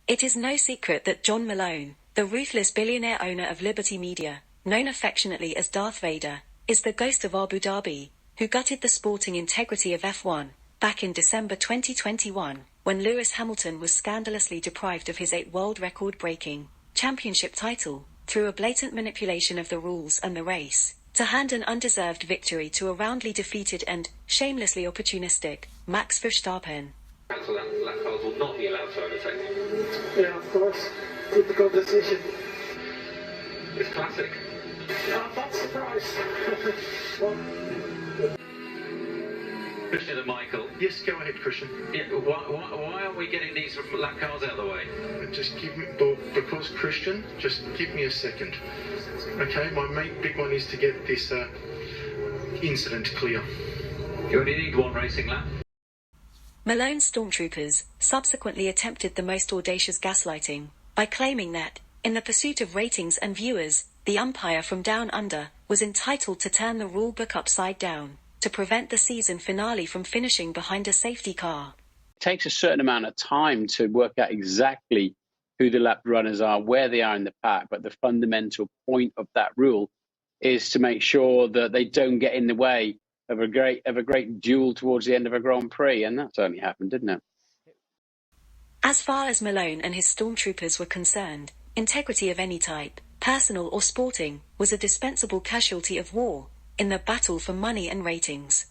It is no secret that John Malone, the ruthless billionaire owner of Liberty Media, known affectionately as Darth Vader, is the ghost of Abu Dhabi, who gutted the sporting integrity of F1 back in December 2021, when Lewis Hamilton was scandalously deprived of his 8 world record-breaking championship title through a blatant manipulation of the rules and the race, to hand an undeserved victory to a roundly defeated and shamelessly opportunistic Max Verstappen. Council lap cars will not be allowed to overtake. Yeah, of course. Typical decision. It's classic. I'm not surprised. Christian and Michael. Yes, go ahead, Christian. Yeah, why are we getting these lap cars out of the way? Just give me, because Christian, just give me a second. Okay, my main big one is to get this incident clear. You only need one racing lap. Malone's stormtroopers subsequently attempted the most audacious gaslighting by claiming that, in the pursuit of ratings and viewers, the umpire from Down Under was entitled to turn the rule book upside down to prevent the season finale from finishing behind a safety car. It takes a certain amount of time to work out exactly who the lap runners are, where they are in the pack, but the fundamental point of that rule is to make sure that they don't get in the way of a great duel towards the end of a Grand Prix, and that certainly happened, didn't it? As far as Malone and his stormtroopers were concerned, integrity of any type, personal or sporting, was a dispensable casualty of war in the battle for money and ratings.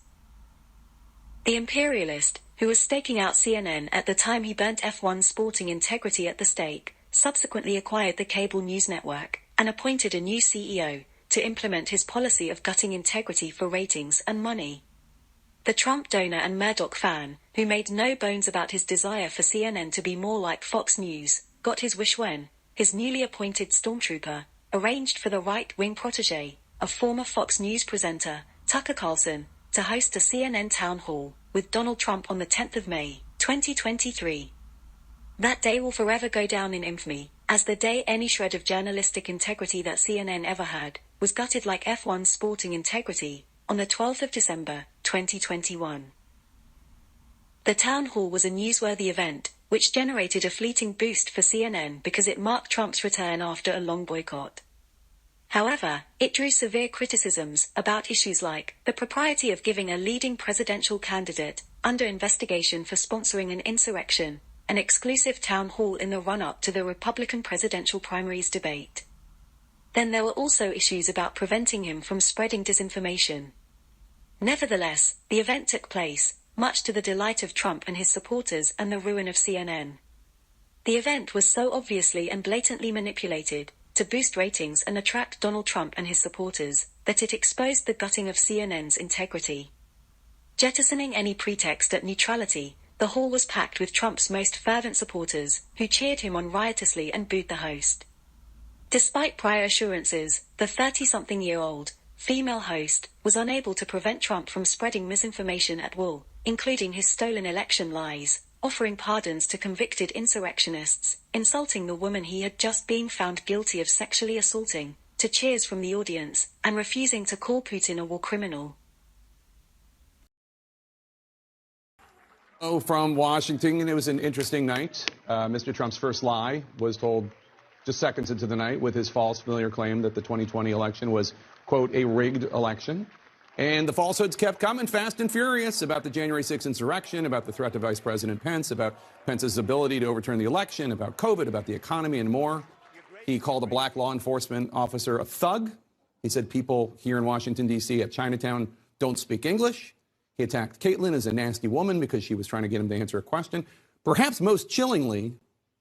The imperialist, who was staking out CNN at the time he burnt F1 sporting integrity at the stake, subsequently acquired the cable news network and appointed a new CEO to implement his policy of gutting integrity for ratings and money. The Trump donor and Murdoch fan, who made no bones about his desire for CNN to be more like Fox News, got his wish when his newly appointed stormtrooper arranged for the right-wing protege of former Fox News presenter Tucker Carlson to host a CNN town hall with Donald Trump on the 10th of May, 2023. That day will forever go down in infamy as the day any shred of journalistic integrity that CNN ever had was gutted like F1 sporting integrity on the 12th of December, 2021. The town hall was a newsworthy event, which generated a fleeting boost for CNN because it marked Trump's return after a long boycott. However, it drew severe criticisms about issues like the propriety of giving a leading presidential candidate under investigation for sponsoring an insurrection an exclusive town hall in the run-up to the Republican presidential primaries debate. Then there were also issues about preventing him from spreading disinformation. Nevertheless, the event took place, much to the delight of Trump and his supporters and the ruin of CNN. The event was so obviously and blatantly manipulated to boost ratings and attract Donald Trump and his supporters that it exposed the gutting of CNN's integrity. Jettisoning any pretext at neutrality, the hall was packed with Trump's most fervent supporters, who cheered him on riotously and booed the host. Despite prior assurances, the 30-something-year-old female host was unable to prevent Trump from spreading misinformation at will, including his stolen election lies, offering pardons to convicted insurrectionists, insulting the woman he had just been found guilty of sexually assaulting, to cheers from the audience, and refusing to call Putin a war criminal. From Washington, it was an interesting night. Mr. Trump's first lie was told just seconds into the night with his false, familiar claim that the 2020 election was, quote, a rigged election. And the falsehoods kept coming fast and furious about the January 6th insurrection, about the threat to Vice President Pence, about Pence's ability to overturn the election, about COVID, about the economy, and more. He called a black law enforcement officer a thug. He said people here in Washington, D.C. at Chinatown don't speak English. He attacked Caitlyn as a nasty woman because she was trying to get him to answer a question. Perhaps most chillingly,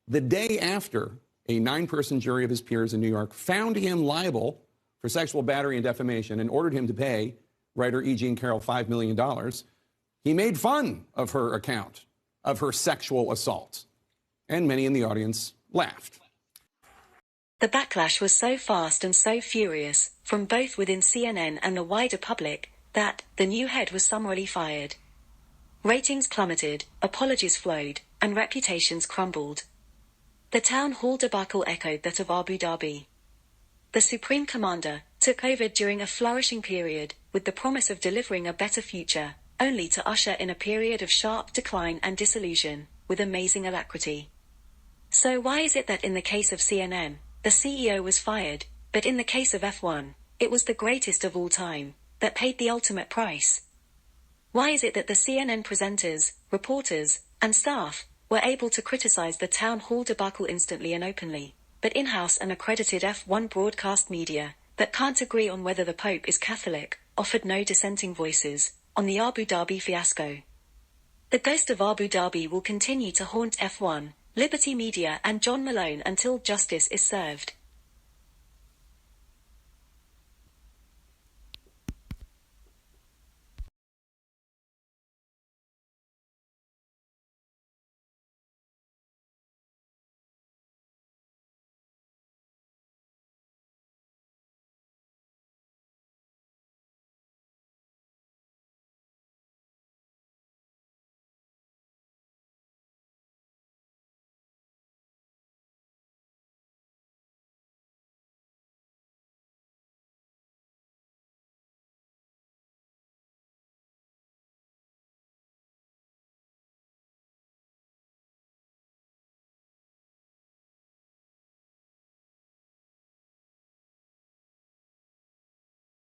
the day after a 9-person jury of his peers in New York found him liable for sexual battery and defamation and ordered him to pay writer E. Jean Carroll $5 million, he made fun of her account of her sexual assault. And many in the audience laughed. The backlash was so fast and so furious, from both within CNN and the wider public, that the new head was summarily fired. Ratings plummeted, apologies flowed, and reputations crumbled. The town hall debacle echoed that of Abu Dhabi. The Supreme Commander took over during a flourishing period, with the promise of delivering a better future, only to usher in a period of sharp decline and disillusion, with amazing alacrity. So why is it that in the case of CNN, the CEO was fired, but in the case of F1, it was the greatest of all time, that paid the ultimate price? Why is it that the CNN presenters, reporters, and staff were able to criticize the town hall debacle instantly and openly, but in-house and accredited F1 broadcast media that can't agree on whether the Pope is Catholic offered no dissenting voices on the Abu Dhabi fiasco? The ghost of Abu Dhabi will continue to haunt F1, Liberty Media and John Malone until justice is served.